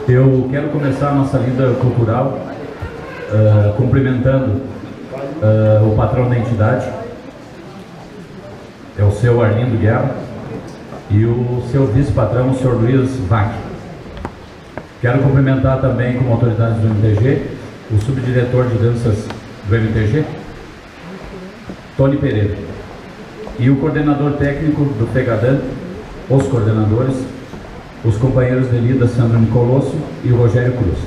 Eu quero começar a nossa lida cultural cumprimentando o patrão da entidade, é o seu Arlindo Guerra, e o seu vice-patrão, o senhor Luiz Vac. Quero cumprimentar também, como autoridade do MTG, o subdiretor de danças do MTG, Tony Pereira, e o coordenador técnico do FEGADAN, os coordenadores, os companheiros de lida Sandra Nicolosso e o Rogério Cruz.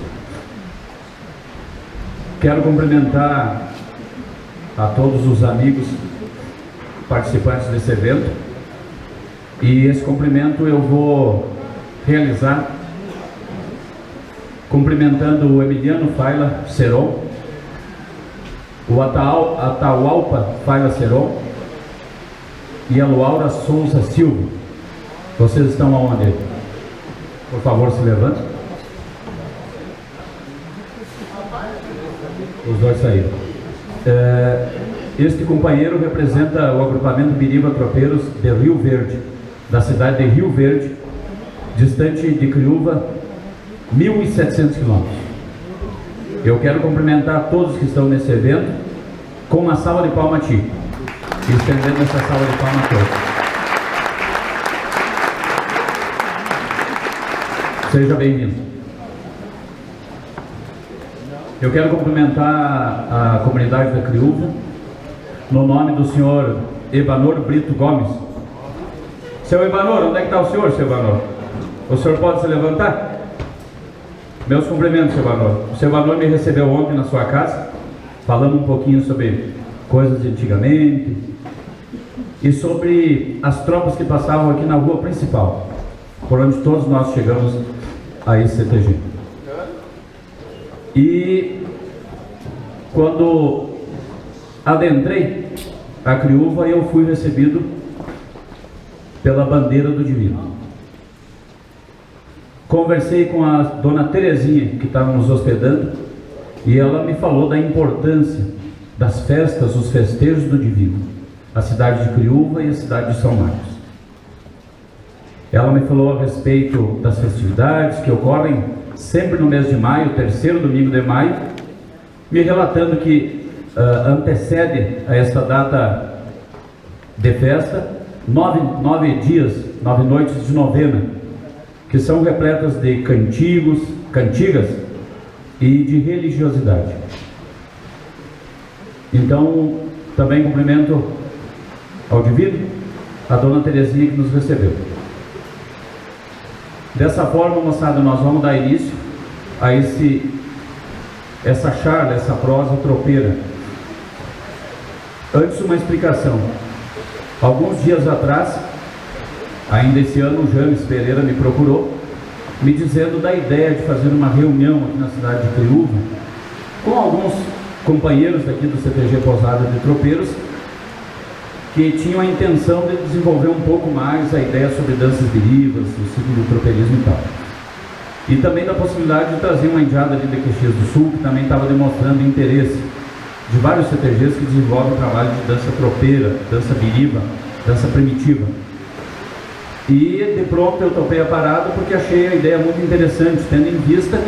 Quero cumprimentar a todos os amigos participantes desse evento, e esse cumprimento eu vou realizar cumprimentando o Emiliano Faila Seron, o Atahualpa Faila Seron e a Luaura Souza Silva. Vocês estão aonde? Por favor, se levantem. Os dois saíram. Este companheiro representa o agrupamento Biriba Tropeiros de Rio Verde, da cidade de Rio Verde, distante de Criúva, 1.700 quilômetros. Eu quero cumprimentar todos que estão nesse evento com uma salva de palmas a ti, e estendendo essa salva de palmas a todos. Seja bem-vindo. Eu quero cumprimentar a comunidade da Criúva no nome do senhor Evanor Brito Gomes. Seu Evanor, onde é que está o senhor, seu Evanor? O senhor pode se levantar? Meus cumprimentos, seu Evanor. O seu Evanor me recebeu ontem na sua casa, falando um pouquinho sobre coisas de antigamente e sobre as tropas que passavam aqui na rua principal, por onde todos nós chegamos a esse CTG. E quando adentrei a Criúva, eu fui recebido pela bandeira do Divino. Conversei com a dona Terezinha, que estava nos hospedando, e ela me falou da importância das festas, os festejos do Divino, a cidade de Criúva e a cidade de São Marcos. Ela me falou a respeito das festividades que ocorrem sempre no mês de maio, terceiro domingo de maio, me relatando que antecede a esta data de festa 9 dias, 9 noites de novena, que são repletas de cantigas e de religiosidade. Então, também cumprimento ao Divino, a dona Terezinha que nos recebeu. Dessa forma, moçada, nós vamos dar início a essa charla, essa prosa tropeira. Antes, uma explicação. Alguns dias atrás, ainda esse ano, o James Pereira me procurou, me dizendo da ideia de fazer uma reunião aqui na cidade de Criúva, com alguns companheiros daqui do CTG Pousada de Tropeiros, que tinham a intenção de desenvolver um pouco mais a ideia sobre danças biribas, o ciclo do tropeirismo e tal. E também da possibilidade de trazer uma indiada ali de Caxias do Sul, que também estava demonstrando interesse de vários CTGs que desenvolvem o trabalho de dança tropeira, dança biriba, dança primitiva. E de pronto eu topei a parada porque achei a ideia muito interessante, tendo em vista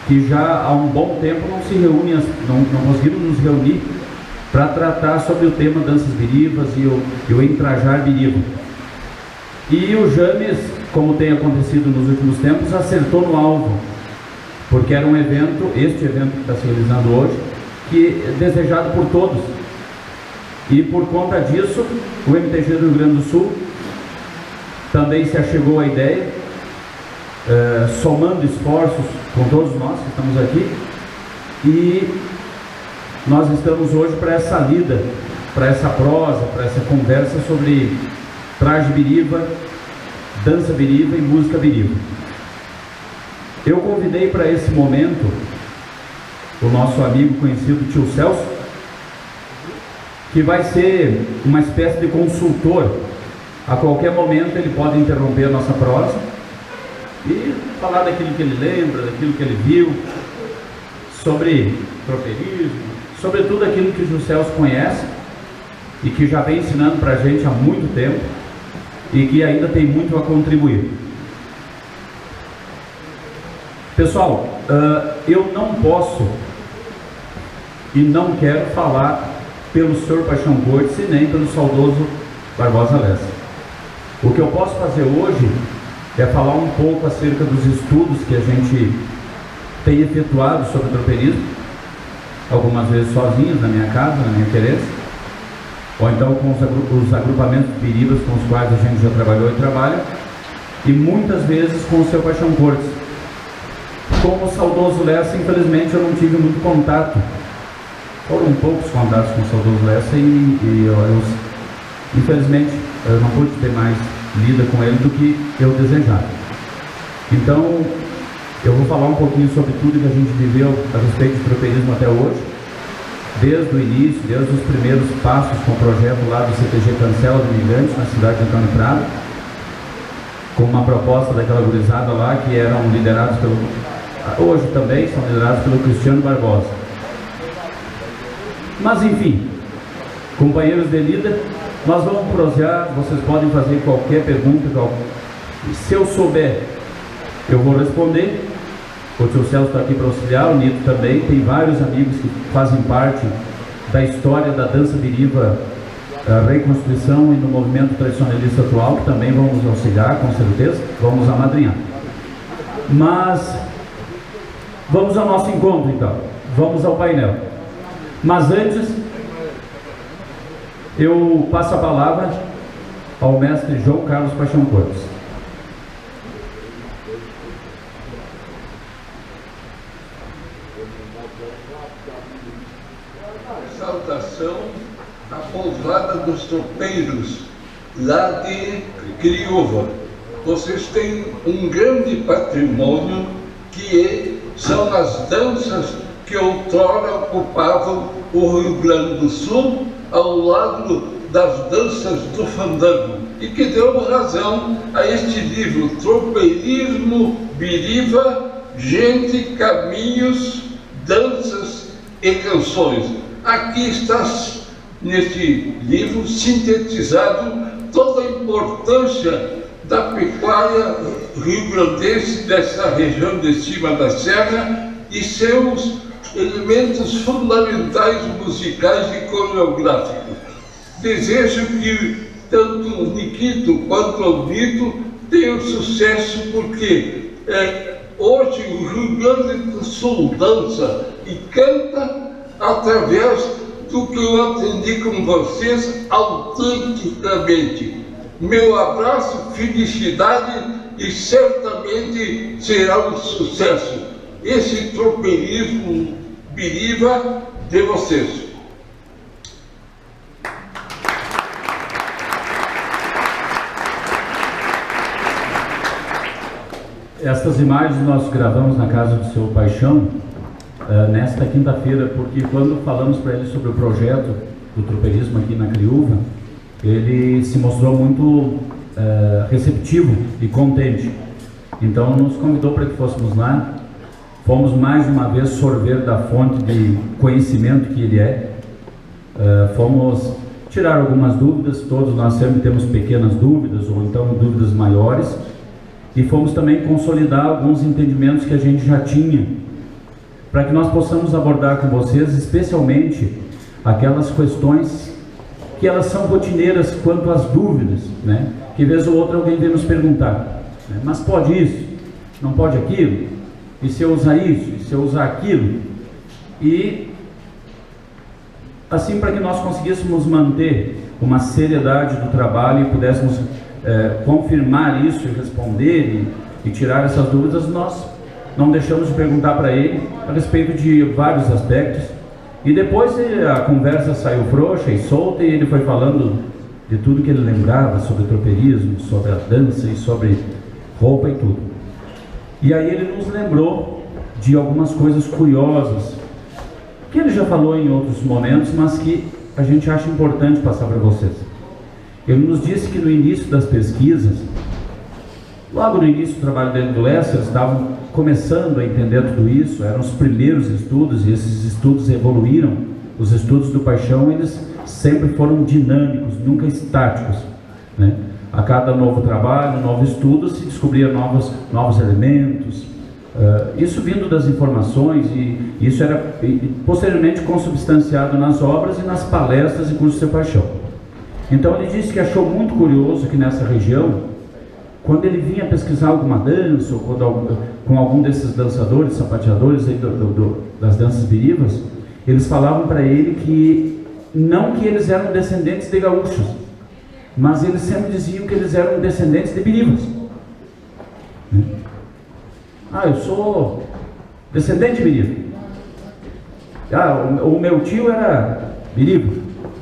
que já há um bom tempo não conseguimos nos reunir para tratar sobre o tema danças biribas e o entrajar biriba. E o James, como tem acontecido nos últimos tempos, acertou no alvo, porque era um evento, este evento que está se realizando hoje, que é desejado por todos. E por conta disso, o MTG do Rio Grande do Sul também se achegou à ideia, somando esforços com todos nós que estamos aqui, e nós estamos hoje para essa lida, para essa prosa, para essa conversa sobre traje biriba, dança biriba e música biriba. Eu convidei para esse momento o nosso amigo conhecido tio Celso, que vai ser uma espécie de consultor. A qualquer momento ele pode interromper a nossa prosa e falar daquilo que ele lembra, daquilo que ele viu, sobre tropeirismo, sobre tudo aquilo que o Celso conhece e que já vem ensinando para a gente há muito tempo e que ainda tem muito a contribuir. Pessoal, eu não posso e não quero falar pelo senhor Paixão Cortes e nem pelo saudoso Barbosa Lessa. O que eu posso fazer hoje é falar um pouco acerca dos estudos que a gente tem efetuado sobre tropeirismo, algumas vezes sozinhos na minha casa, na minha querência, ou então com os agrupamentos de biribas com os quais a gente já trabalhou e trabalha, e muitas vezes com o seu Paixão Cortes. Com o saudoso Lessa, infelizmente, eu não tive muito contato. Foram poucos contatos com o saudoso Lessa e infelizmente, eu não pude ter mais lida com ele do que eu desejava. Então, eu vou falar um pouquinho sobre tudo que a gente viveu a respeito de tropeirismo até hoje, desde o início, desde os primeiros passos com o projeto lá do CTG Cancela do Imigrante, na cidade de Antônio Prado, com uma proposta daquela gurizada lá que eram liderados pelo... Hoje também são liderados pelo Cristiano Barbosa. Mas enfim, companheiros de lida, nós vamos prosear, vocês podem fazer qualquer pergunta, se eu souber, eu vou responder. O tio Celso está aqui para auxiliar, o Nito também, tem vários amigos que fazem parte da história da dança biriba, a reconstrução e no movimento tradicionalista atual, que também vão nos auxiliar, com certeza, vamos amadrinhar. Mas vamos ao nosso encontro então, vamos ao painel. Mas antes, eu passo a palavra ao mestre João Carlos Paixão Cortes. Saudação à pousada dos tropeiros, lá de Criúva. Vocês têm um grande patrimônio que são as danças que outrora ocupavam o Rio Grande do Sul, ao lado das danças do fandango, e que deu razão a este livro, Tropeirismo, Biriba, Gente, Caminhos, Danças e Canções. Aqui está, neste livro, sintetizado toda a importância da pecuária rio-grandense, dessa região de cima da serra, e seus elementos fundamentais musicais e coreográficos. Desejo que tanto o Nikito quanto o Nito tenham sucesso, porque hoje o Rio Grande do Sul dança e canta através do que eu aprendi com vocês autenticamente. Meu abraço, felicidade e certamente será um sucesso esse tropeirismo biriba de vocês. Estas imagens nós gravamos na casa do seu Paixão nesta quinta-feira, porque quando falamos para ele sobre o projeto do tropeirismo aqui na Criúva, ele se mostrou muito receptivo e contente. Então nos convidou para que fôssemos lá. Fomos mais uma vez sorver da fonte de conhecimento que ele é. Fomos tirar algumas dúvidas, todos nós sempre temos pequenas dúvidas, ou então dúvidas maiores, e fomos também consolidar alguns entendimentos que a gente já tinha, para que nós possamos abordar com vocês, especialmente aquelas questões que elas são rotineiras quanto às dúvidas, né? Que vez ou outra alguém vem nos perguntar, né? Mas pode isso? Não pode aquilo? E se eu usar isso? E se eu usar aquilo? E assim, para que nós conseguíssemos manter uma seriedade do trabalho e pudéssemos confirmar isso e responder e tirar essas dúvidas, nós não deixamos de perguntar para ele a respeito de vários aspectos. E depois a conversa saiu frouxa e solta, e ele foi falando de tudo que ele lembrava sobre tropeirismo, sobre a dança e sobre roupa e tudo. E aí ele nos lembrou de algumas coisas curiosas, que ele já falou em outros momentos, mas que a gente acha importante passar para vocês. Ele nos disse que no início das pesquisas, logo no início do trabalho dele do Lessa, eles estavam começando a entender tudo isso, eram os primeiros estudos, e esses estudos evoluíram. Os estudos do Paixão, eles sempre foram dinâmicos, nunca estáticos, né? A cada novo trabalho, novo estudo, se descobria novos elementos, Isso vindo das informações, e isso era posteriormente consubstanciado nas obras e nas palestras e cursos de paixão. Então ele disse que achou muito curioso que nessa região, quando ele vinha pesquisar alguma dança, ou com algum desses dançadores, sapateadores aí das danças birivas, eles falavam para ele que não que eles eram descendentes de gaúchos, mas eles sempre diziam que eles eram descendentes de birivas. Eu sou descendente de biriva. O meu tio era biriva,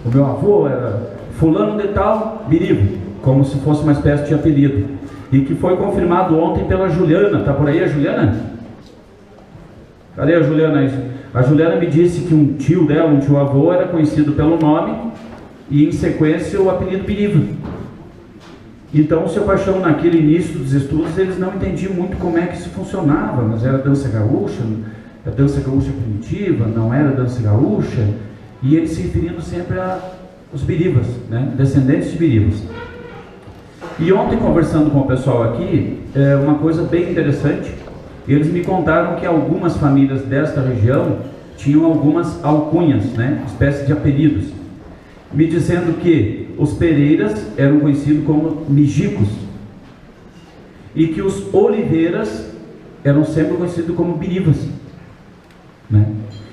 o meu avô era fulano de tal biriva, como se fosse uma espécie de apelido. E que foi confirmado ontem pela Juliana. Está por aí a Juliana? Cadê a Juliana? A Juliana me disse que um tio dela, um tio-avô, era conhecido pelo nome e em sequência o apelido biriva. Então o seu Paixão, naquele início dos estudos, eles não entendiam muito como é que isso funcionava, mas era dança gaúcha, a dança gaúcha primitiva, não era dança gaúcha, e eles se referindo sempre aos birivas, né? Descendentes de birivas. E ontem, conversando com o pessoal aqui, uma coisa bem interessante, eles me contaram que algumas famílias desta região tinham algumas alcunhas, né? Espécie de apelidos, me dizendo que os Pereiras eram conhecidos como Mijicos e que os Oliveiras eram sempre conhecidos como Birivas, né?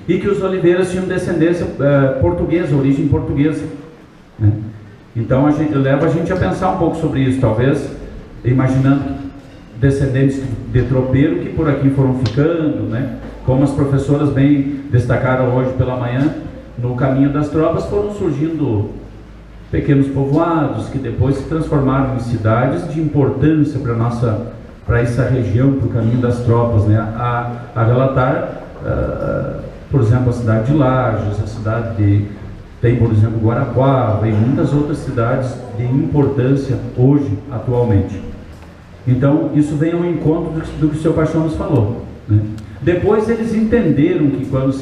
E que os Oliveiras tinham descendência portuguesa, origem portuguesa, né? Então leva a gente a pensar um pouco sobre isso, talvez imaginando descendentes de tropeiro que por aqui foram ficando, né? Como as professoras bem destacaram hoje pela manhã, no caminho das tropas foram surgindo pequenos povoados que depois se transformaram em cidades de importância para essa região, para o caminho das tropas, né? A relatar, por exemplo, a cidade de Lages, a cidade de... Tem, por exemplo, Guarapuava e muitas outras cidades de importância hoje, atualmente. Então, isso vem ao encontro do que o seu Paixão nos falou, né? Depois eles entenderam que quando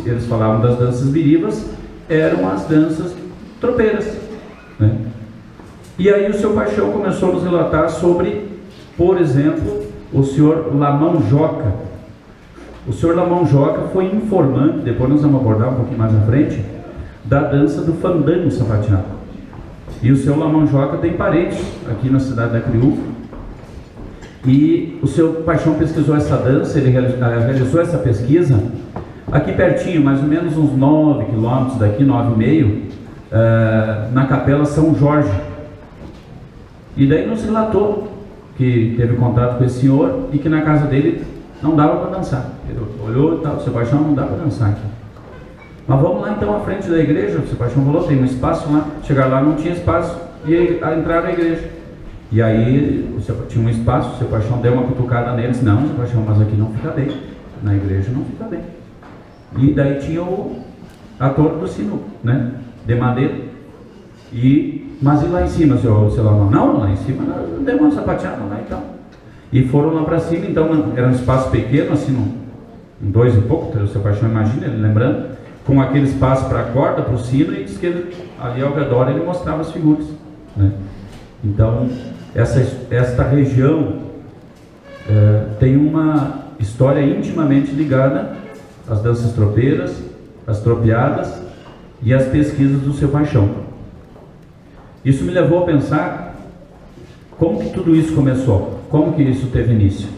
eles falavam das danças birivas, eram as danças tropeiras, né? E aí o seu Paixão começou a nos relatar sobre, por exemplo, o senhor Lamão Joca. O senhor Lamão Joca foi informante, depois nós vamos abordar um pouquinho mais à frente, da dança do fandango sapateado. E o seu Lamão Joca tem parentes aqui na cidade da Criúva. E o seu Paixão pesquisou essa dança, ele realizou essa pesquisa aqui pertinho, mais ou menos uns 9 quilômetros daqui, 9,5, na Capela São Jorge. E daí nos relatou que teve contato com esse senhor e que na casa dele não dava para dançar. Ele olhou e tal, o seu Paixão, não dá para dançar aqui. Mas vamos lá então à frente da igreja, o seu Paixão falou, tem um espaço lá. Chegar lá não tinha espaço e entraram na igreja. E aí tinha um espaço, o seu Paixão deu uma cutucada neles, não, seu Paixão, mas aqui não fica bem, na igreja não fica bem. E daí tinha a torre do sino, né, de madeira. Mas e lá em cima, seu Lamão? Não, lá em cima deu uma sapateada lá e tal. E foram lá para cima, então era um espaço pequeno, assim, em 2 e pouco, o seu Paixão imagina, ele lembrando, com aquele espaço para a corda, para o sino, e diz que ali ao redor ele mostrava as figuras, né? Então, esta região tem uma história intimamente ligada às danças tropeiras, às tropeadas e às pesquisas do seu Paixão. Isso me levou a pensar como que tudo isso começou, como que isso teve início.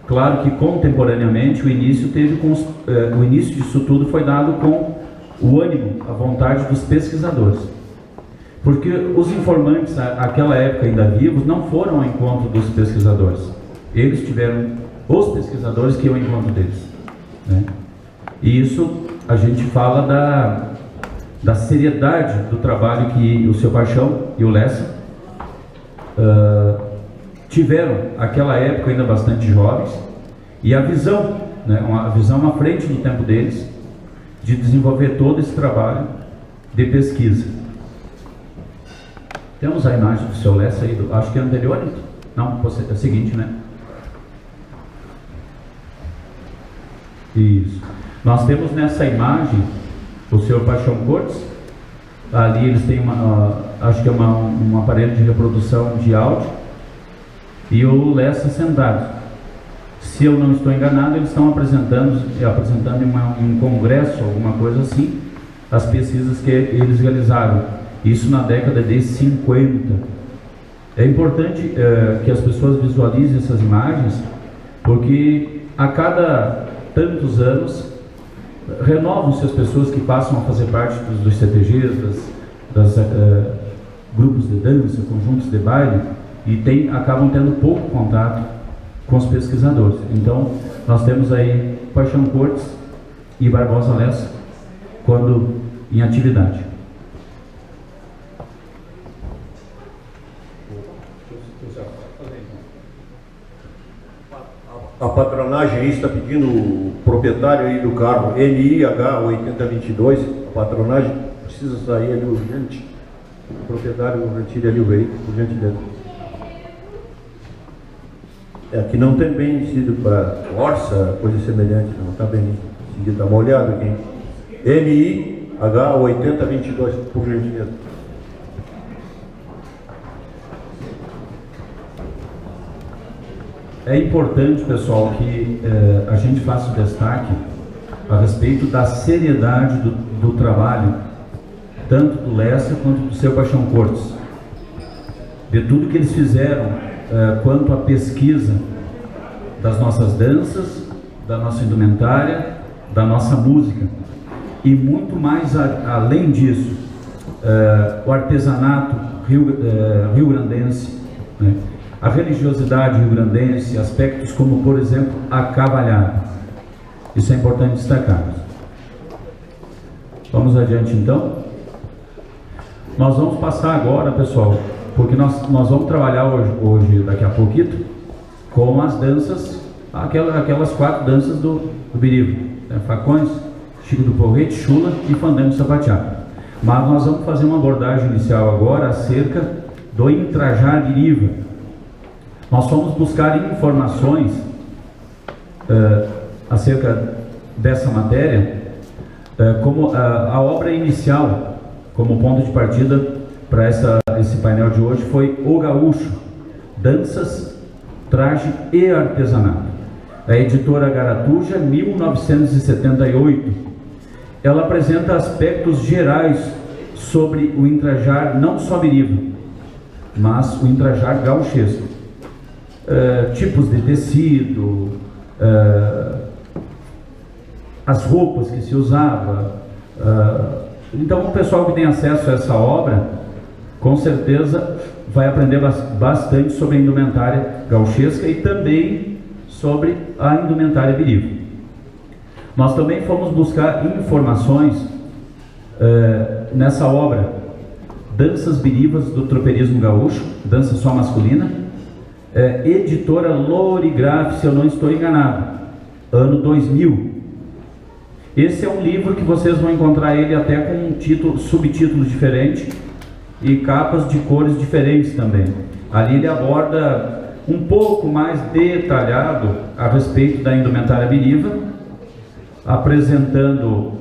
Claro que contemporaneamente o início disso tudo foi dado com o ânimo, a vontade dos pesquisadores. Porque os informantes, naquela época ainda vivos, não foram ao encontro dos pesquisadores. Eles tiveram os pesquisadores que iam ao encontro deles, né? E isso a gente fala da seriedade do trabalho que o seu Paixão e o Lessa tiveram, naquela época ainda bastante jovens, e a visão, né, uma visão à frente do tempo deles, de desenvolver todo esse trabalho de pesquisa. Temos a imagem do seu Lessa aí, acho que é anterior, não, é a seguinte, né? Isso. Nós temos nessa imagem o senhor Paixão Cortes. Ali eles têm acho que é um aparelho de reprodução de áudio, e o Lessa sentado. Se eu não estou enganado, eles estão apresentando em um congresso, alguma coisa assim, as pesquisas que eles realizaram. Isso na década de 50. É importante que as pessoas visualizem essas imagens, porque a cada tantos anos renovam-se as pessoas que passam a fazer parte dos CTGs, grupos de dança, conjuntos de baile, e acabam tendo pouco contato com os pesquisadores. Então, nós temos aí Paixão Cortes e Barbosa Lessa quando em atividade. A patronagem aí está pedindo o proprietário aí do carro NIH 8022, a patronagem precisa sair ali urgente. O proprietário retire ali o veículo, por gentileza. Aqui não tem bem sido para Orça, coisa semelhante, não está bem seguido, dá uma olhada aqui. NIH 8022, por gentileza. É importante, pessoal, que a gente faça o destaque a respeito da seriedade do trabalho, tanto do Lessa quanto do seu Paixão Cortes, de tudo que eles fizeram quanto à pesquisa das nossas danças, da nossa indumentária, da nossa música, e muito mais além disso, o artesanato rio-grandense, né? A religiosidade rio-grandense, aspectos como, por exemplo, a cavalhada. Isso é importante destacar. Vamos adiante, então. Nós vamos passar agora, pessoal, porque nós vamos trabalhar hoje, daqui a pouquinho, com as danças, aquelas 4 danças do Biriva, né? Facões, Chico do Porrete, Chula e Fandango Sapateado. Mas nós vamos fazer uma abordagem inicial agora acerca do entrajar Biriva. Nós fomos buscar informações acerca dessa matéria, como a obra inicial, como ponto de partida para esse painel de hoje, foi O Gaúcho, Danças, Traje e Artesanato. A editora Garatuja, 1978. Ela apresenta aspectos gerais sobre o entrajar não só biriva, mas o entrajar gauchesco. Tipos de tecido, as roupas que se usava. Então o pessoal que tem acesso a essa obra, com certeza vai aprender bastante sobre a indumentária gauchesca e também sobre a indumentária biriva. Nós também fomos buscar informações nessa obra, Danças Birivas do Tropeirismo Gaúcho, dança só masculina, editora Lorigraf, se eu não estou enganado, ano 2000. Esse é um livro que vocês vão encontrar ele até com subtítulos diferentes e capas de cores diferentes também. Ali ele aborda um pouco mais detalhado a respeito da indumentária biriva, apresentando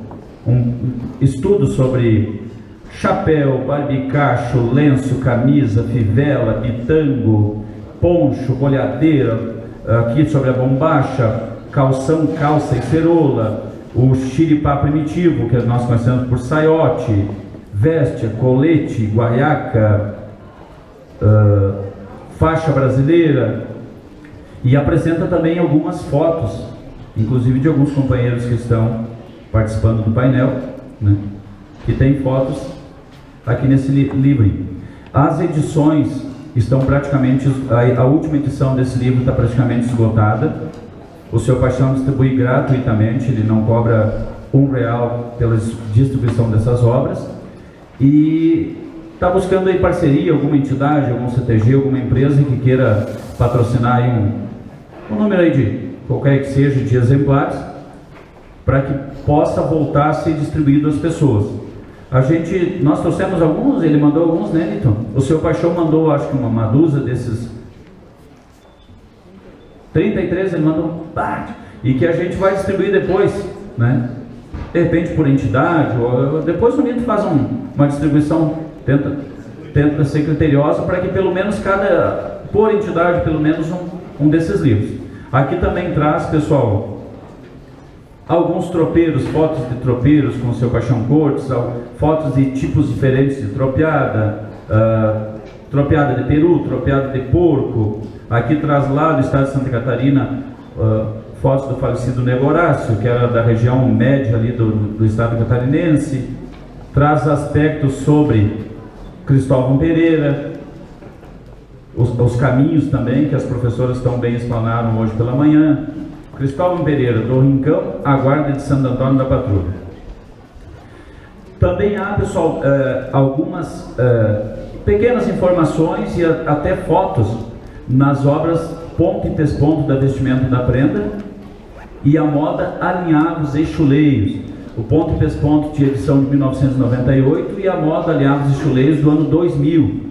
um estudo sobre chapéu, barbicacho, lenço, camisa, fivela, bitango, poncho, bolhadeira, aqui sobre a bombacha, calção, calça e cerola, o xiripá primitivo, que nós conhecemos por saiote, veste, colete, guaiaca, faixa brasileira, e apresenta também algumas fotos, inclusive de alguns companheiros que estão participando do painel, né, que tem fotos aqui nesse livro. As edições estão praticamente, a última edição desse livro está praticamente esgotada. O seu Paixão distribui gratuitamente, ele não cobra R$1 pela distribuição dessas obras, e está buscando aí parceria, alguma entidade, algum CTG, alguma empresa que queira patrocinar aí um número aí de qualquer que seja de exemplares, para que possa voltar a ser distribuído às pessoas. Nós trouxemos alguns, ele mandou alguns, né, Nito? O seu Paixão mandou, acho que uma dúzia desses 33, ele mandou, e que a gente vai distribuir depois, né? De repente por entidade, ou depois o Nito faz uma distribuição, tenta ser criteriosa, para que pelo menos por entidade, pelo menos um desses livros. Aqui também traz, pessoal, alguns tropeiros, fotos de tropeiros com seu paixão cortes, fotos de tipos diferentes de tropeada, tropeada de peru, tropeada de porco. Aqui traz lá do estado de Santa Catarina fotos do falecido Nego Horácio, que era da região média ali do estado catarinense. Traz aspectos sobre Cristóvão Pereira, os caminhos também, que as professoras tão bem explanaram hoje pela manhã. Cristóvão Pereira, do Rincão à Guarda de Santo Antônio da Patrulha. Também há, pessoal, algumas pequenas informações e até fotos nas obras Ponto e Pesponto da Vestimenta da Prenda e a moda Alinhavos e Chuleios. O Ponto e Pesponto de edição de 1998 e a moda Alinhavos e Chuleios do ano 2000.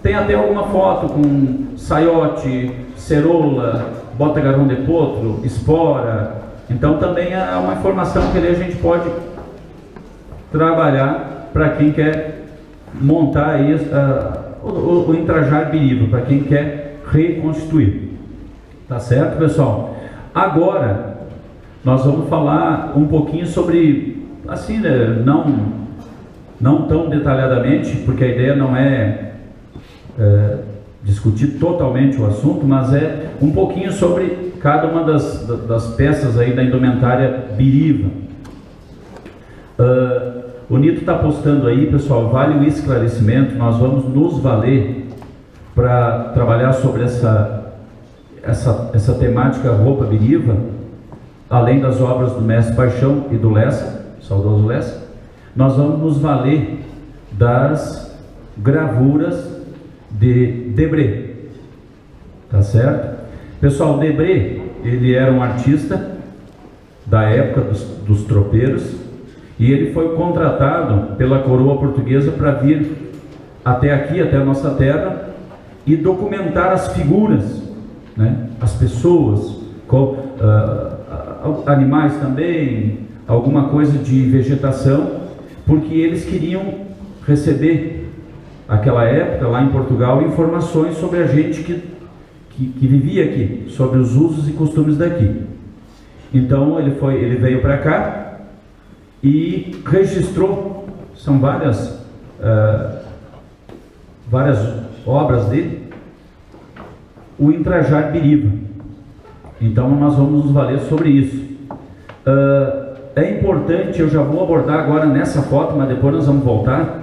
Tem até alguma foto com saiote, ceroula, bota garrão de potro, espora. Então também é uma informação que a gente pode trabalhar para quem quer montar aí o entrajar biriba, para quem quer reconstituir. Tá certo, pessoal? Agora nós vamos falar um pouquinho sobre, assim, né, não tão detalhadamente, porque a ideia não é discutir totalmente o assunto, mas é um pouquinho sobre cada uma das peças aí da indumentária biriva. O Nito está postando aí, pessoal, vale o esclarecimento. Nós vamos nos valer para trabalhar sobre essa temática roupa biriva, além das obras do Mestre Paixão e do Lessa, saudoso Lessa. Nós vamos nos valer das gravuras de Debré, tá certo? Pessoal, Debré, ele era um artista da época dos tropeiros e ele foi contratado pela coroa portuguesa para vir até aqui, até a nossa terra e documentar as figuras, né? As pessoas, animais também, alguma coisa de vegetação, porque eles queriam receber aquela época, lá em Portugal, informações sobre a gente que vivia aqui, sobre os usos e costumes daqui. Então ele veio para cá e registrou, são várias obras dele, o entrajar biriba. Então nós vamos nos valer sobre isso. É importante, eu já vou abordar agora nessa foto, mas depois nós vamos voltar.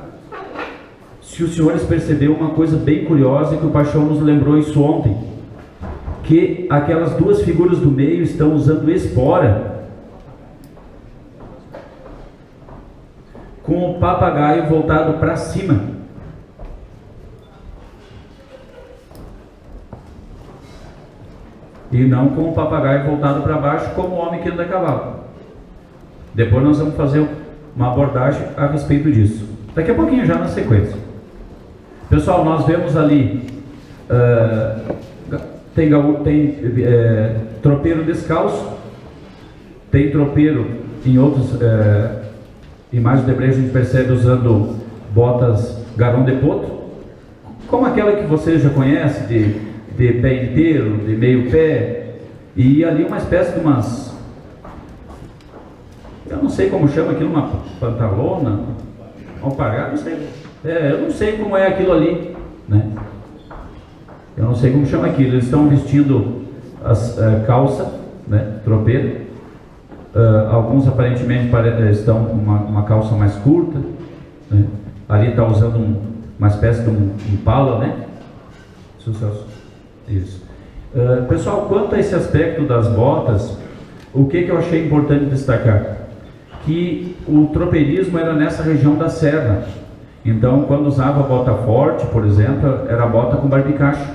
Se os senhores perceberam uma coisa bem curiosa, que o Paixão nos lembrou isso ontem, que aquelas duas figuras do meio estão usando espora, com o papagaio voltado para cima. E não com o papagaio voltado para baixo, como o homem que anda a cavalo. Depois nós vamos fazer uma abordagem a respeito disso. Daqui a pouquinho, já na sequência. Pessoal, nós vemos ali, tem tropeiro descalço, tem tropeiro em outras imagens de Debré, a gente percebe usando botas garrão de potro, como aquela que você já conhece, de pé inteiro, de meio pé, e ali uma espécie de umas, eu não sei como chama aquilo, uma pantalona, alpargata, não sei. Eu não sei como é aquilo ali, né? Eu não sei como chama aquilo. Eles estão vestindo as calça, né? Tropeiro. Alguns aparentemente estão com uma calça mais curta, né? Ali está usando uma espécie de um impala, né? Isso. Pessoal, quanto a esse aspecto das botas, o que eu achei importante destacar? Que o tropeirismo era nessa região da serra. Então, quando usava bota forte, por exemplo, era bota com barbicacho,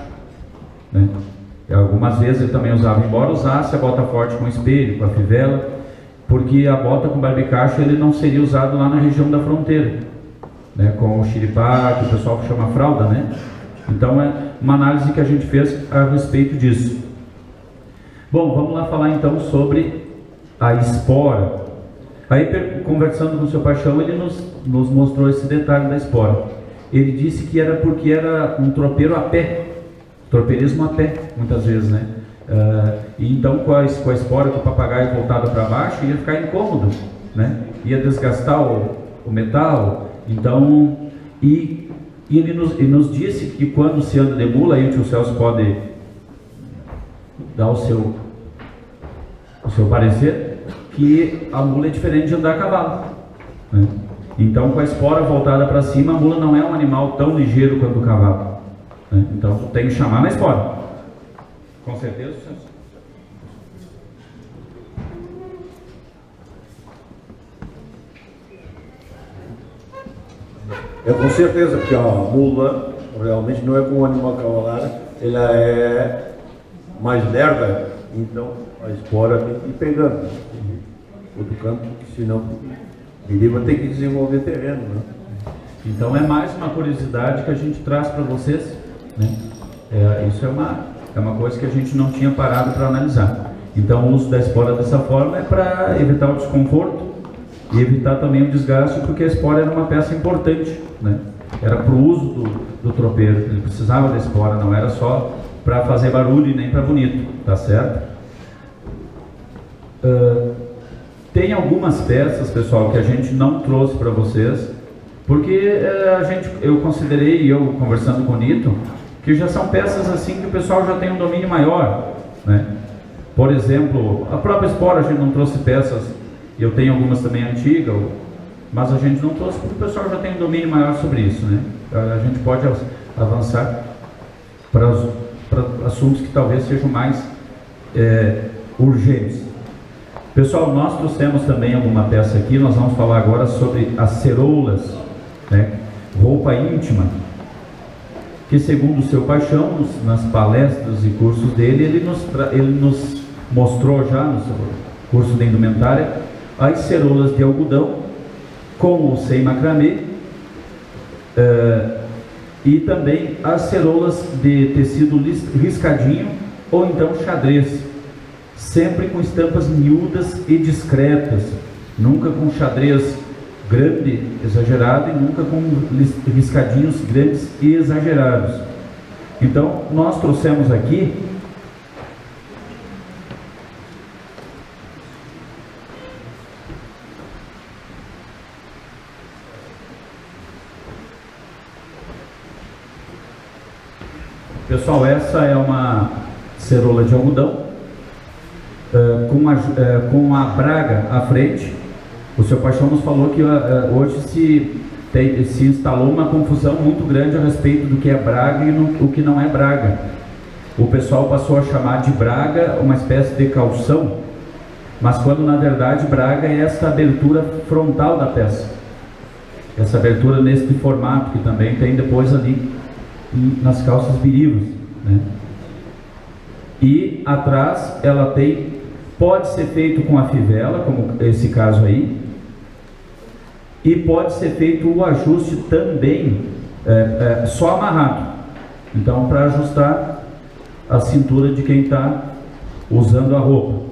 né? E algumas vezes ele também usava, embora usasse a bota forte com espelho, com a fivela, porque a bota com barbicacho ele não seria usado lá na região da fronteira, né? Com o xiripá, que o pessoal chama fralda, né? Então é uma análise que a gente fez a respeito disso. Bom, vamos lá falar então sobre a espora. Aí, conversando com o seu Paixão, ele nos mostrou esse detalhe da espora. Ele disse que era porque era um tropeiro a pé, tropeirismo a pé, muitas vezes, né? E então com a espora do papagaio voltada para baixo ia ficar incômodo, né? Ia desgastar o metal. Então, ele nos disse que quando se anda de mula, aí o tio Celso pode dar o seu parecer, que a mula é diferente de andar a cavalo, né? Então, com a espora voltada para cima, a mula não é um animal tão ligeiro quanto o cavalo, né? Então, tem que chamar na espora. Com certeza, Celso. É com certeza, porque a mula realmente não é como um animal cavalar, ela é mais lerda, então a espora tem que ir pegando outro canto, senão ele vai ter que desenvolver terreno, né? Então é mais uma curiosidade que a gente traz para vocês, né? Isso é uma coisa que a gente não tinha parado para analisar. Então o uso da espora dessa forma é para evitar o desconforto e evitar também o desgaste, porque a espora era uma peça importante, né? Era para o uso do tropeiro, ele precisava da espora, não era só para fazer barulho e nem para bonito, tá certo? Tem algumas peças, pessoal, que a gente não trouxe para vocês, porque eu considerei, eu conversando com o Nito, que já são peças assim que o pessoal já tem um domínio maior, né? Por exemplo, a própria espora a gente não trouxe peças, eu tenho algumas também antigas, mas a gente não trouxe porque o pessoal já tem um domínio maior sobre isso, né? A gente pode avançar para assuntos que talvez sejam mais urgentes. Pessoal, nós trouxemos também alguma peça aqui, nós vamos falar agora sobre as ceroulas, né? Roupa íntima, que segundo o seu paixão, nas palestras e cursos dele, ele nos mostrou já no seu curso de indumentária as ceroulas de algodão com ou sem macramê, e também as ceroulas de tecido riscadinho ou então xadrez, sempre com estampas miúdas e discretas, nunca com xadrez grande, exagerado, e nunca com riscadinhos grandes e exagerados. Então nós trouxemos aqui pessoal, essa é uma ceroula de algodão com a braga à frente. O seu paixão nos falou que hoje se instalou uma confusão muito grande a respeito do que é braga e o que não é braga. O pessoal passou a chamar de braga uma espécie de calção, mas quando na verdade braga é essa abertura frontal da peça, essa abertura nesse formato que também tem depois ali nas calças birivas, né? E atrás ela pode ser feito com a fivela, como esse caso aí, e pode ser feito o ajuste também só amarrado, então para ajustar a cintura de quem está usando a roupa.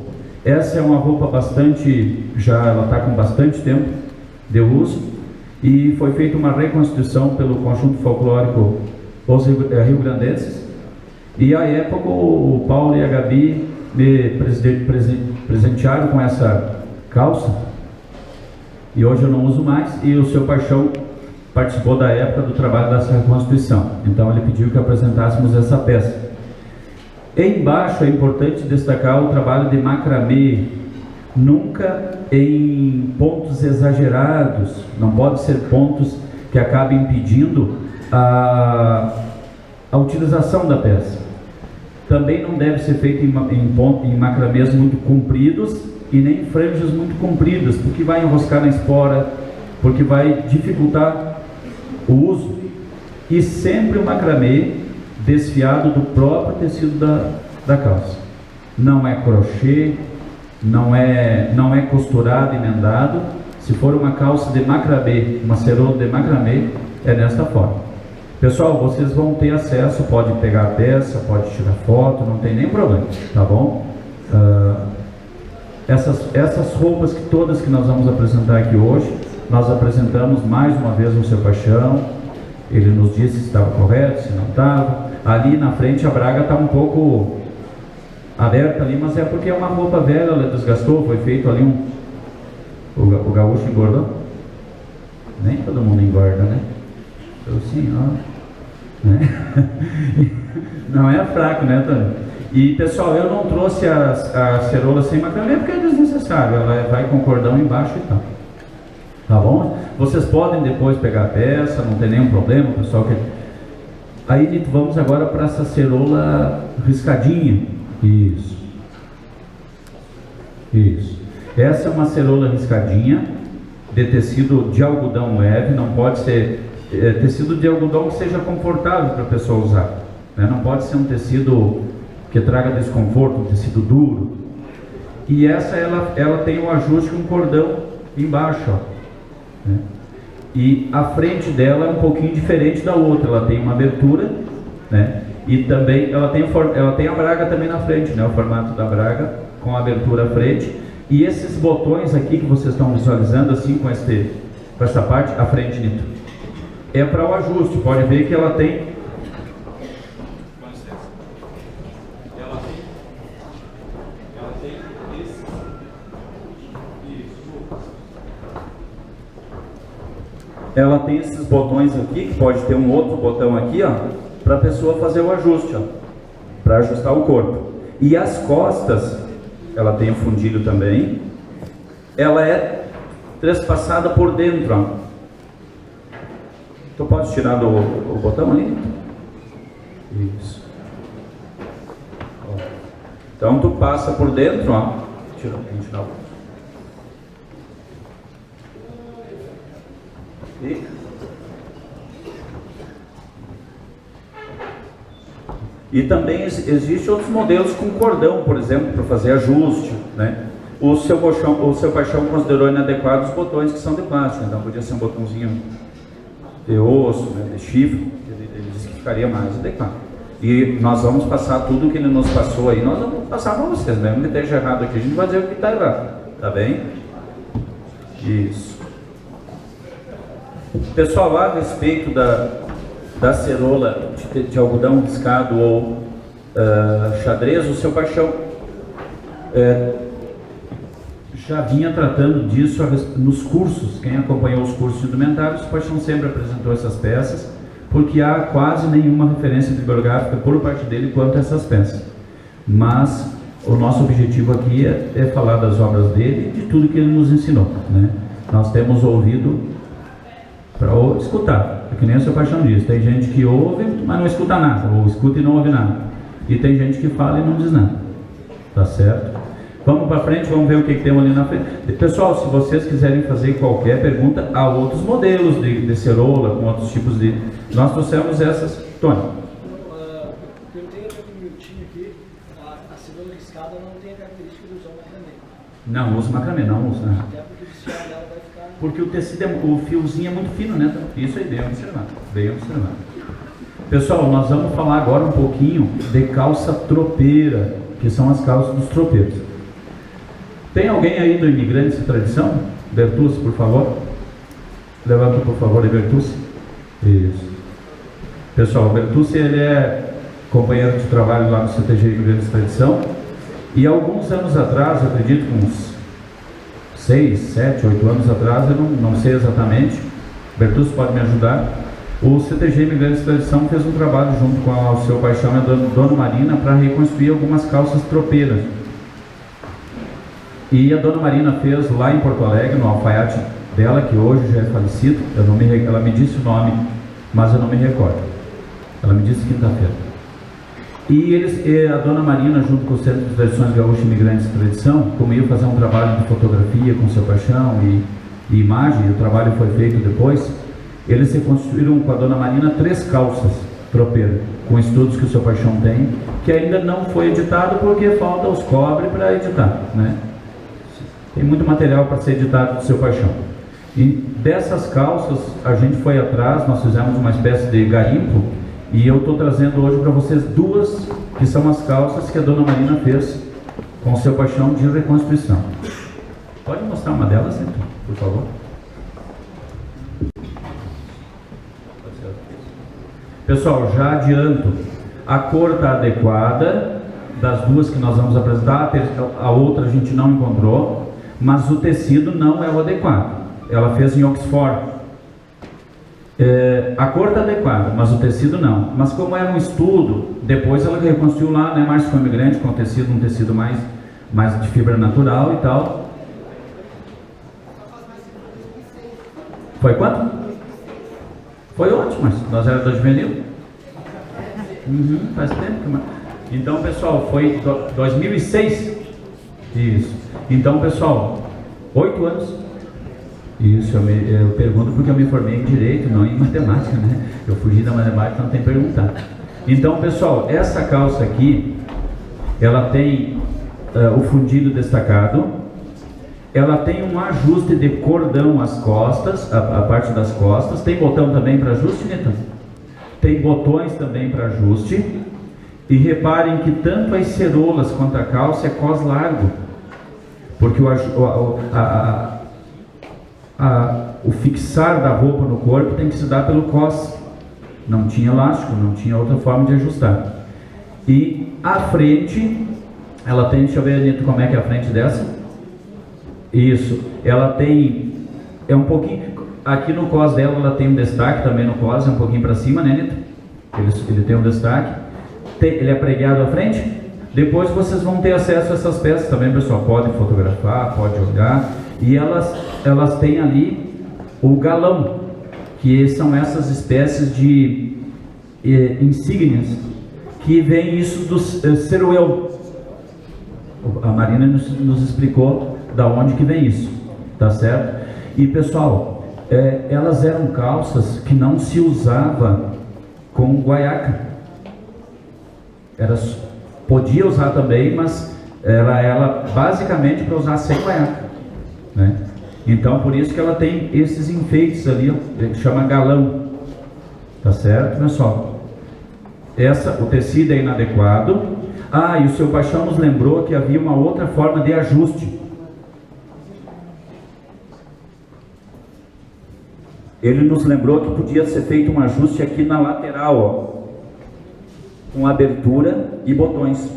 Essa é uma roupa ela está com bastante tempo de uso, e foi feita uma reconstituição pelo Conjunto Folclórico Os Rio-Grandenses, e à época o Paulo e a Gabi me presentearam com essa calça, e hoje eu não uso mais, e o seu paixão participou da época do trabalho dessa reconstituição, então ele pediu que apresentássemos essa peça. Embaixo é importante destacar o trabalho de macramê, nunca em pontos exagerados, não pode ser pontos que acabem impedindo a utilização da peça. Também não deve ser feito em macramês muito compridos e nem franjas muito compridas, porque vai enroscar na espora, porque vai dificultar o uso. E sempre o macramê desfiado do próprio tecido da calça. Não é crochê, não é costurado, emendado. Se for uma calça de macramê, uma ceroula de macramê, é desta forma. Pessoal, vocês vão ter acesso, pode pegar a peça, pode tirar foto, não tem nem problema, tá bom? Essas roupas todas que nós vamos apresentar aqui hoje, nós apresentamos mais uma vez no seu paixão. Ele nos disse se estava correto, se não estava. Ali na frente a braga está um pouco aberta ali, mas é porque é uma roupa velha, ela desgastou, foi feito ali o gaúcho engordou. Nem todo mundo engorda, né? Eu sim, ó. Né? Não é fraco, né, Antônio? E pessoal, eu não trouxe a cerola sem macramê porque é desnecessário, ela vai com cordão embaixo e tal. Tá bom? Vocês podem depois pegar a peça, não tem nenhum problema, pessoal. Aí vamos agora para essa cerola riscadinha. Isso. Isso. Essa é uma cerola riscadinha de tecido de algodão leve, não pode ser tecido de algodão que seja confortável para a pessoa usar, né? Não pode ser um tecido que traga desconforto, um tecido duro. E essa ela tem um ajuste com cordão embaixo, ó, né? E a frente dela é um pouquinho diferente da outra, ela tem uma abertura, né? E também ela tem a braga também na frente, né? O formato da braga com a abertura à frente. E esses botões aqui que vocês estão visualizando assim com essa parte à frente, Nito, é para o ajuste. Pode ver que ela tem ela tem esses botões aqui, que pode ter um outro botão aqui, ó, para a pessoa fazer o ajuste, ó, para ajustar o corpo. E as costas, ela tem o fundilho também, ela é trespassada por dentro, ó. Tu pode tirar o botão ali? Isso. Ó. Então tu passa por dentro, ó. Tira o E também existem outros modelos com cordão, por exemplo, para fazer ajuste, né? O seu paixão considerou inadequado os botões que são de plástico, então podia ser um botãozinho de osso, né, de chifre, ele disse que ficaria mais adequado. E nós vamos passar tudo que ele nos passou aí, nós vamos passar para vocês, mesmo que esteja errado aqui, a gente vai dizer o que está errado, tá bem? Isso. Pessoal, a respeito da cerola de algodão riscado ou xadrez, o seu paixão já vinha tratando disso nos cursos. Quem acompanhou os cursos indumentários, o paixão sempre apresentou essas peças, porque há quase nenhuma referência bibliográfica por parte dele quanto a essas peças. Mas o nosso objetivo aqui é falar das obras dele e de tudo que ele nos ensinou, né? Nós temos ouvido para escutar, é que nem o seu paixão diz, tem gente que ouve, mas não escuta nada, ou escuta e não ouve nada, e tem gente que fala e não diz nada, tá certo? Vamos para frente, vamos ver o que temos ali na frente. Pessoal, se vocês quiserem fazer qualquer pergunta, há outros modelos de cerola, com outros tipos de... Nós trouxemos essas, Tony. Eu tenho um minutinho aqui, a cerola riscada não tem a característica de usar o macramê. Não, usa macramê, não usa, né? Até porque o desfiar dela vai ficar... Porque o tecido, o fiozinho é muito fino, né? Isso aí, bem observado, bem observado. Pessoal, nós vamos falar agora um pouquinho de calça tropeira, que são as calças dos tropeiros. Tem alguém aí do Imigrantes de Tradição? Bertucci, por favor. Levanta, por favor, Bertucci. Isso. Pessoal, o Bertucci, ele é companheiro de trabalho lá no CTG Imigrantes de Tradição. E alguns anos atrás, eu acredito que uns 6, 7, 8 anos atrás, eu não sei exatamente, Bertucci pode me ajudar, o CTG Imigrantes de Tradição fez um trabalho junto com o seu paixão e a Dona Marina para reconstruir algumas calças tropeiras. E a Dona Marina fez lá em Porto Alegre, no alfaiate dela, que hoje já é falecido, ela me disse o nome, mas eu não me recordo. Ela me disse quinta-feira. E a Dona Marina, junto com o Centro de Tradições Gaúchas Imigrantes de Tradição, como ia fazer um trabalho de fotografia com seu paixão e imagem, o trabalho foi feito depois, eles reconstruíram com a Dona Marina 3 calças tropeiras, com estudos que o seu paixão tem, que ainda não foi editado porque falta os cobre para editar, né? Tem muito material para ser editado do seu paixão. E dessas calças, a gente foi atrás, nós fizemos uma espécie de garimpo, e eu estou trazendo hoje para vocês 2, que são as calças que a Dona Marina fez com o seu paixão de reconstrução. Pode mostrar uma delas, então, por favor? Pessoal, já adianto, a cor está adequada, das duas que nós vamos apresentar, a outra a gente não encontrou, mas o tecido não é o adequado. Ela fez em Oxford. A cor está adequada, mas o tecido não. Mas como era um estudo, depois ela reconstruiu lá, né, Márcio, com imigrante, com tecido, um tecido mais de fibra natural e tal. Foi quanto? Foi ótimo, mas nós era do juvenil. Faz tempo. Então, pessoal, foi 2006. Isso. Então, pessoal, 8 anos. Isso, eu pergunto porque eu me formei em Direito, não em Matemática, né? Eu fugi da Matemática, não tem que perguntar. Então, pessoal, essa calça aqui, ela tem o fundido destacado, ela tem um ajuste de cordão às costas, a parte das costas, tem botão também para ajuste, Neta? Tem botões também para ajuste, e reparem que tanto as cerolas quanto a calça é cos largo, porque o fixar da roupa no corpo tem que se dar pelo cos, não tinha elástico, não tinha outra forma de ajustar. E a frente, ela tem, deixa eu ver, Anitta, como é que é a frente dessa? Isso, ela tem, é um pouquinho, aqui no cos dela ela tem um destaque também no cos, é um pouquinho para cima, né, Anitta? Ele tem um destaque, ele é pregado à frente. Depois vocês vão ter acesso a essas peças também, pessoal, pode fotografar, pode olhar. E elas têm ali o galão, que são essas espécies de insígnias, que vem isso do ceruel. A Marina nos explicou da onde que vem isso, tá certo? E pessoal, elas eram calças que não se usava com guaiaca. Podia usar também, mas ela basicamente para usar sem guaiaca, né? Então por isso que ela tem esses enfeites ali, ó, chama galão, tá certo, pessoal? O tecido é inadequado. E o seu Paixão nos lembrou que havia uma outra forma de ajuste. Ele nos lembrou que podia ser feito um ajuste aqui na lateral, ó, com abertura e botões,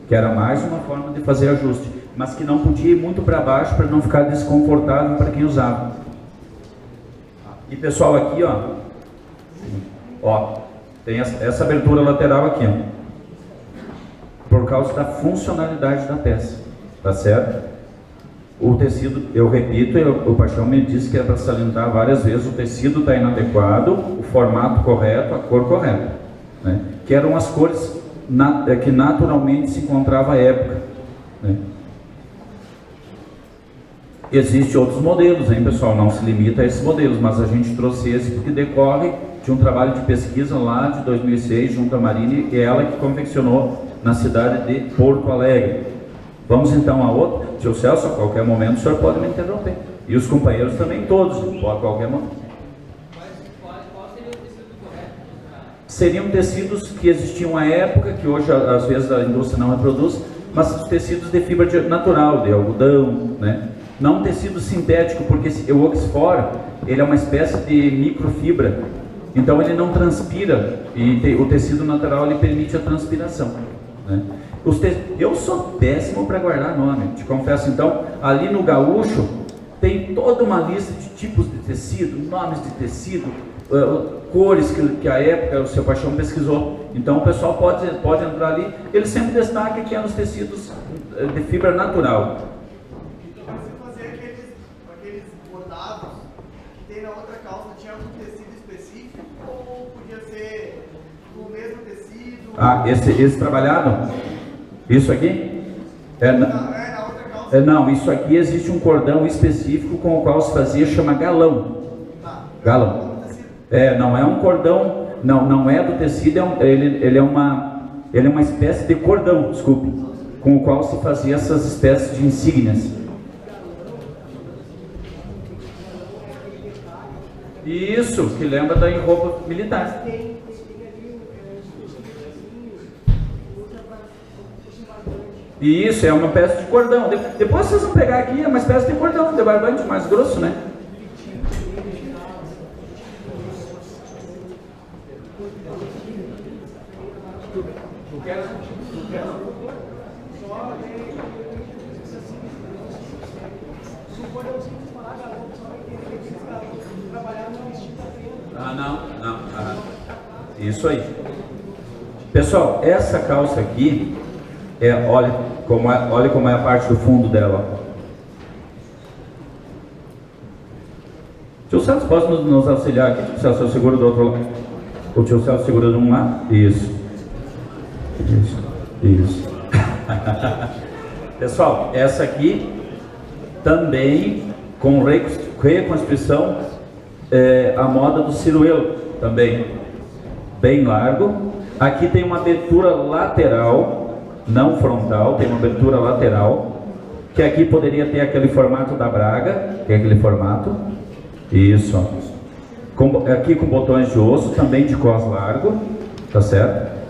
que era mais uma forma de fazer ajuste, mas que não podia ir muito para baixo para não ficar desconfortável para quem usava. E pessoal, aqui ó, tem essa abertura lateral aqui, ó, por causa da funcionalidade da peça, tá certo? O tecido, eu repito, o Paixão me disse que é para salientar várias vezes, o tecido está inadequado, o formato correto, a cor correta, né? Que eram as cores que naturalmente se encontrava à época, né? Existem outros modelos, hein, pessoal? Não se limita a esses modelos, mas a gente trouxe esse porque decorre de um trabalho de pesquisa lá de 2006, junto à Marine, e ela que confeccionou na cidade de Porto Alegre. Vamos então a outro. Tio Celso, a qualquer momento o senhor pode me interromper. E os companheiros também, todos, a qualquer momento. Qual seria o tecido correto? Seriam tecidos que existiam à época, que hoje às vezes a indústria não reproduz, mas tecidos de fibra natural, de algodão, né? Não tecido sintético, porque o Oxford, ele é uma espécie de microfibra, então ele não transpira, e o tecido natural ele permite a transpiração, né? Eu sou péssimo para guardar nome, te confesso. Então, ali no Gaúcho tem toda uma lista de tipos de tecido, nomes de tecido, cores que a época o seu Paixão pesquisou. Então o pessoal pode entrar ali. Ele sempre destaca que é nos tecidos de fibra natural. Então, você fazer aqueles bordados que tem na outra calça, tinha algum tecido específico ou podia ser o mesmo tecido? Esse trabalhado? Isso aqui? Na outra calça. Não, isso aqui existe um cordão específico com o qual se fazia, chama galão. Galão. Não é um cordão, não é do tecido, ele é uma espécie de cordão, desculpe, com o qual se fazia essas espécies de insígnias. Isso, que lembra da roupa militar. E isso é uma peça de cordão. Depois vocês vão pegar aqui, é uma espécie de cordão de barbante, mais grosso, né? Isso aí. Pessoal, essa calça aqui, olha como é a parte do fundo dela. Tio Celso, pode nos auxiliar aqui? Tio Celso, eu seguro do outro lado. O tio Celso segura de um lado. Isso. Pessoal, essa aqui também com reconstrução, a moda do ciruelo também, bem largo. Aqui tem uma abertura lateral, não frontal, tem uma abertura lateral, que aqui poderia ter aquele formato da Braga, que é aquele formato. Isso. Aqui com botões de osso, também de cos largo, tá certo?